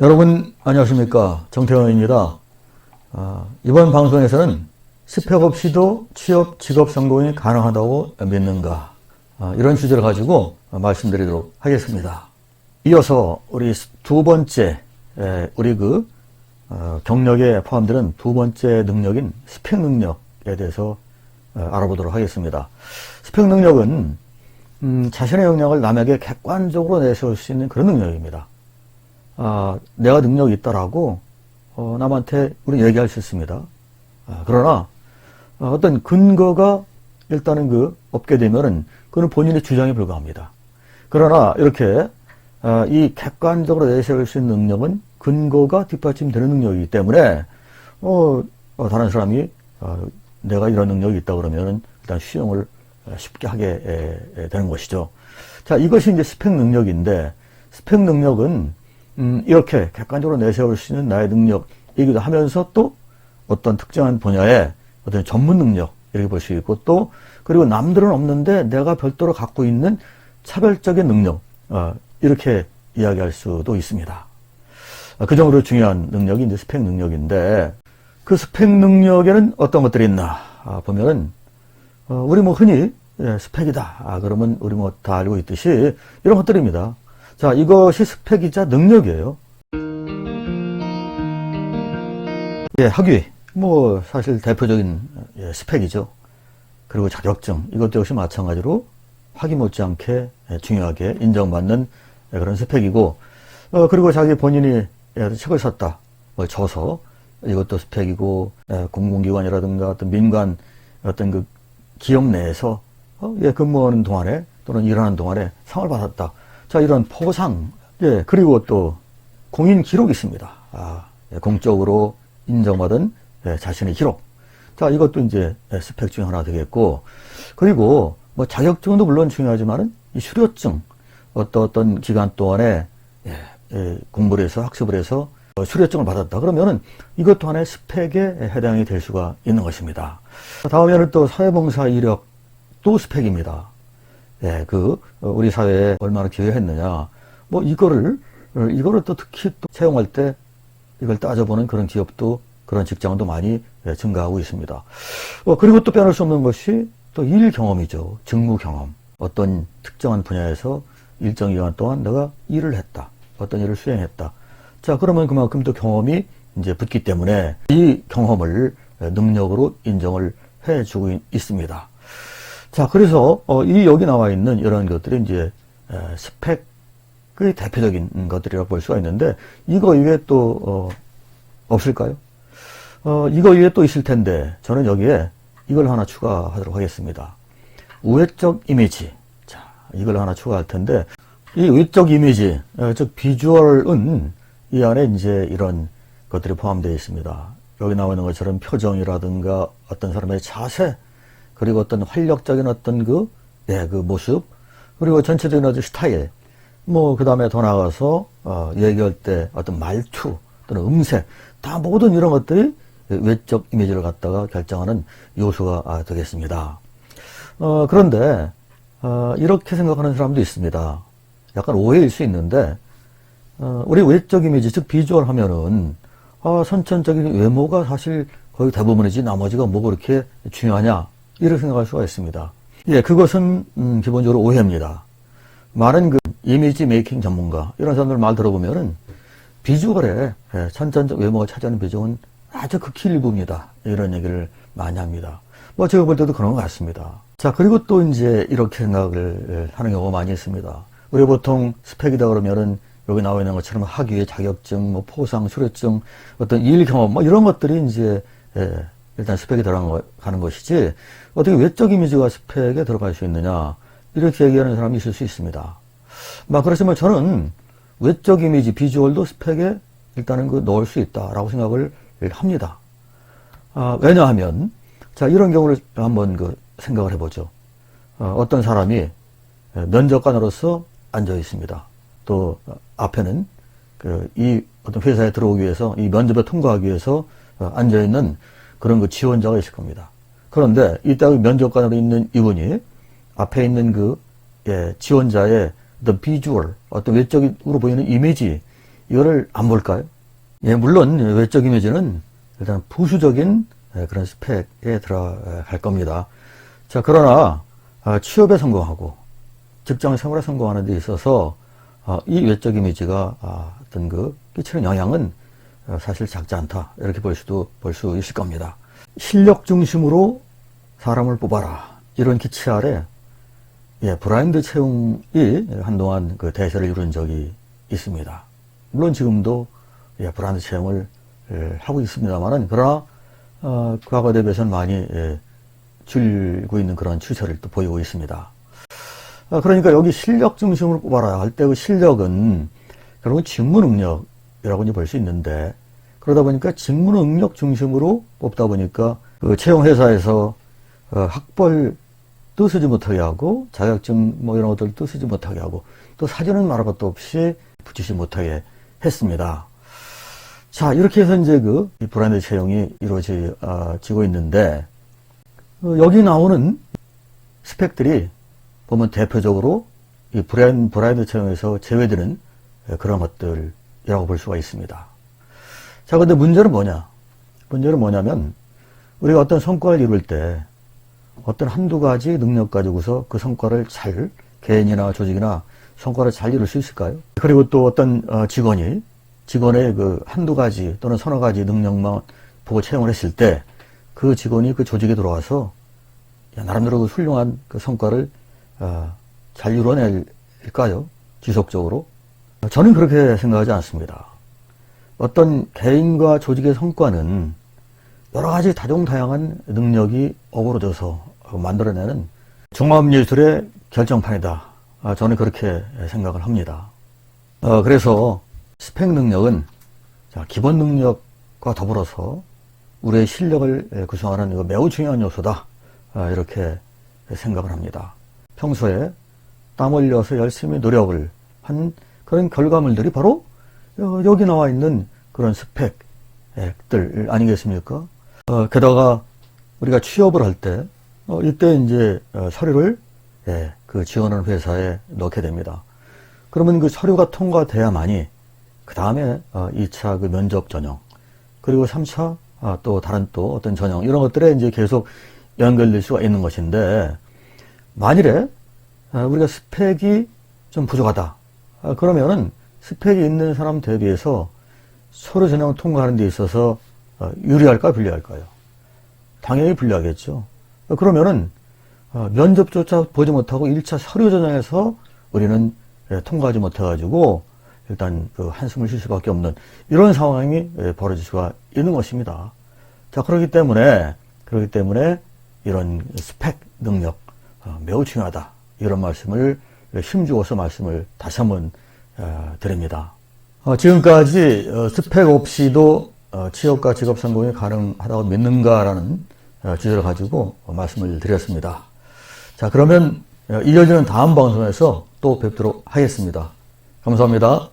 여러분 안녕하십니까, 정태원입니다. 이번 방송에서는 스펙 없이도 취업, 직업 성공이 가능하다고 믿는가, 이런 주제를 가지고 말씀드리도록 하겠습니다. 이어서 우리 두 번째, 우리 경력에 포함되는 두 번째 능력인 스펙 능력에 대해서 알아보도록 하겠습니다. 스펙 능력은 자신의 역량을 남에게 객관적으로 내세울 수 있는 그런 능력입니다. 내가 능력이 있다라고 남한테 우리 얘기할 수 있습니다. 그러나 어떤 근거가 일단은 없게 되면은 그는 본인의 주장에 불과합니다. 그러나 이렇게 이 객관적으로 내세울 수 있는 능력은 근거가 뒷받침되는 능력이기 때문에 다른 사람이 내가 이런 능력이 있다 그러면은 일단 수용을 쉽게 하게 되는 것이죠. 자, 이것이 이제 스펙 능력인데, 스펙 능력은 이렇게 객관적으로 내세울 수 있는 나의 능력이기도 하면서 또 어떤 특정한 분야의 어떤 전문 능력, 이렇게 볼 수 있고, 또 그리고 남들은 없는데 내가 별도로 갖고 있는 차별적인 능력, 이렇게 이야기할 수도 있습니다. 그 정도로 중요한 능력이 이제 스펙 능력인데, 그 스펙 능력에는 어떤 것들이 있나 보면은 우리 흔히 스펙이다 그러면 우리 다 알고 있듯이 이런 것들입니다. 자, 이것이 스펙이자 능력이에요. 학위, 사실 대표적인 스펙이죠. 그리고 자격증, 이것도 역시 마찬가지로 학위 못지않게 중요하게 인정받는 그런 스펙이고, 그리고 자기 본인이 책을 썼다, 저서, 이것도 스펙이고, 공공기관이라든가 어떤 민간 어떤 기업 내에서 근무하는 동안에 또는 일하는 동안에 상을 받았다. 자, 이런 포상, 그리고 또 공인 기록이 있습니다. 공적으로 인정받은 자신의 기록. 자, 이것도 이제 스펙 중 하나 되겠고, 그리고 자격증도 물론 중요하지만은 이 수료증, 어떤 기간 동안에 공부를 해서 학습을 해서 수료증을 받았다 그러면은 이것 또한의 스펙에 해당이 될 수가 있는 것입니다. 다음에는 또 사회봉사 이력도 스펙입니다. 우리 사회에 얼마나 기여했느냐, 이거를 또 특히 또 채용할 때 이걸 따져보는 그런 기업도, 그런 직장도 많이 증가하고 있습니다. 그리고 또 빼놓을 수 없는 것이 또 일 경험이죠. 직무 경험. 어떤 특정한 분야에서 일정 기간 동안 내가 일을 했다. 어떤 일을 수행했다. 자, 그러면 그만큼 또 경험이 이제 붙기 때문에 이 경험을 능력으로 인정을 해주고 있습니다. 자, 그래서 여기 나와 있는 이런 것들이 이제 스펙의 대표적인 것들이라고 볼 수가 있는데, 이거 이외에 또 없을까요? 이거 이외에 또 있을 텐데 저는 여기에 이걸 하나 추가하도록 하겠습니다. 외적 이미지. 자, 이걸 하나 추가할 텐데, 이 외적 이미지, 즉 비주얼은 이 안에 이제 이런 것들이 포함되어 있습니다. 여기 나오는 것처럼 표정이라든가 어떤 사람의 자세, 그리고 어떤 활력적인 어떤 그 모습, 그리고 전체적인 어떤 스타일, 그 다음에 더 나아가서 얘기할 때 어떤 말투 또는 음색, 다 모든 이런 것들이 외적 이미지를 갖다가 결정하는 요소가 되겠습니다. 그런데 이렇게 생각하는 사람도 있습니다. 약간 오해일 수 있는데, 우리 외적 이미지, 즉 비주얼 하면은 선천적인 외모가 사실 거의 대부분이지 나머지가 그렇게 중요하냐, 이렇게 생각할 수가 있습니다. 그것은 기본적으로 오해입니다. 많은 이미지 메이킹 전문가, 이런 사람들 말 들어보면은 비주얼에 선천적 외모가 차지하는 비중은 아주 극히 일부입니다, 이런 얘기를 많이 합니다. 제가 볼 때도 그런 것 같습니다. 자, 그리고 또 이제 이렇게 생각을 하는 경우가 많이 있습니다. 우리 보통 스펙이다 그러면은 여기 나와 있는 것처럼 학위, 자격증, 포상, 수료증, 어떤 일 경험, 이런 것들이 이제 일단 스펙에 들어가는 것이지, 어떻게 외적 이미지가 스펙에 들어갈 수 있느냐, 이렇게 얘기하는 사람이 있을 수 있습니다. 그렇지만 저는 외적 이미지, 비주얼도 스펙에 일단은 넣을 수 있다라고 생각을 합니다. 왜냐하면, 자, 이런 경우를 한번 생각을 해보죠. 어떤 사람이 면접관으로서 앉아 있습니다. 또 앞에는 이 어떤 회사에 들어오기 위해서, 이 면접에 통과하기 위해서 앉아 있는 그런 지원자가 있을 겁니다. 그런데 이따 면접관으로 있는 이분이 앞에 있는 지원자의 어떤 비주얼, 어떤 외적으로 보이는 이미지, 이거를 안 볼까요? 예, 물론 외적 이미지는 일단 부수적인 그런 스펙에 들어갈 겁니다. 자, 그러나 취업에 성공하고 직장 생활에 성공하는 데 있어서 이 외적 이미지가 어떤 끼치는 영향은 사실 작지 않다, 이렇게 볼 수 있을 겁니다. 실력 중심으로 사람을 뽑아라, 이런 기치 아래 브라인드 채용이 한동안 대세를 이룬 적이 있습니다. 물론 지금도 브라인드 채용을 하고 있습니다만은, 그러나 과거 대비해서는 많이 줄고 있는 그런 추세를 또 보이고 있습니다. 그러니까 여기 실력 중심으로 뽑아라 할 때 그 실력은 결국은 직무 능력이라고 이제 볼 수 있는데, 그러다 보니까 직무 능력 중심으로 뽑다 보니까 그 채용 회사에서 학벌도 쓰지 못하게 하고 자격증 이런 것들도 쓰지 못하게 하고 또 사진은 말할 것도 없이 붙이지 못하게 했습니다. 자, 이렇게 해서 이제 이 브라인드 채용이 이루어지고 있는데, 여기 나오는 스펙들이 보면 대표적으로 이 브라인드 채용에서 제외되는 그런 것들이라고 볼 수가 있습니다. 자, 근데 문제는 뭐냐? 문제는 뭐냐면, 우리가 어떤 성과를 이룰 때 어떤 한두 가지 능력 가지고서 그 성과를 개인이나 조직이나 성과를 잘 이룰 수 있을까요? 그리고 또 어떤 직원의 한두 가지 또는 서너 가지 능력만 보고 채용을 했을 때 그 직원이 그 조직에 들어와서 나름대로 훌륭한 그 성과를 잘 이뤄낼까요? 지속적으로? 저는 그렇게 생각하지 않습니다. 어떤 개인과 조직의 성과는 여러 가지 다종다양한 능력이 어우러져서 만들어내는 종합예술의 결정판이다. 저는 그렇게 생각을 합니다. 그래서 스펙 능력은 기본 능력과 더불어서 우리의 실력을 구성하는 매우 중요한 요소다, 이렇게 생각을 합니다. 평소에 땀 흘려서 열심히 노력을 한 그런 결과물들이 바로 여기 나와 있는 그런 스펙들 아니겠습니까? 게다가 우리가 취업을 할 때 이때 이제 서류를 그 지원하는 회사에 넣게 됩니다. 그러면 그 서류가 통과돼야만이 그 다음에 2차 그 면접 전형, 그리고 3차 또 다른 또 어떤 전형, 이런 것들에 이제 계속 연결될 수가 있는 것인데, 만일에 우리가 스펙이 좀 부족하다, 그러면은 스펙이 있는 사람 대비해서 서류 전형을 통과하는 데 있어서 유리할까요, 불리할까요? 당연히 불리하겠죠. 그러면은 면접조차 보지 못하고 1차 서류 전형에서 우리는 통과하지 못해가지고 일단 한숨을 쉴 수밖에 없는 이런 상황이 벌어질 수가 있는 것입니다. 자, 그렇기 때문에 이런 스펙 능력 매우 중요하다, 이런 말씀을 힘주어서 말씀을 다시 한번 드립니다. 지금까지 스펙 없이도 취업과 직업 성공이 가능하다고 믿는가라는 주제를 가지고 말씀을 드렸습니다. 자, 그러면 이어지는 다음 방송에서 또 뵙도록 하겠습니다. 감사합니다.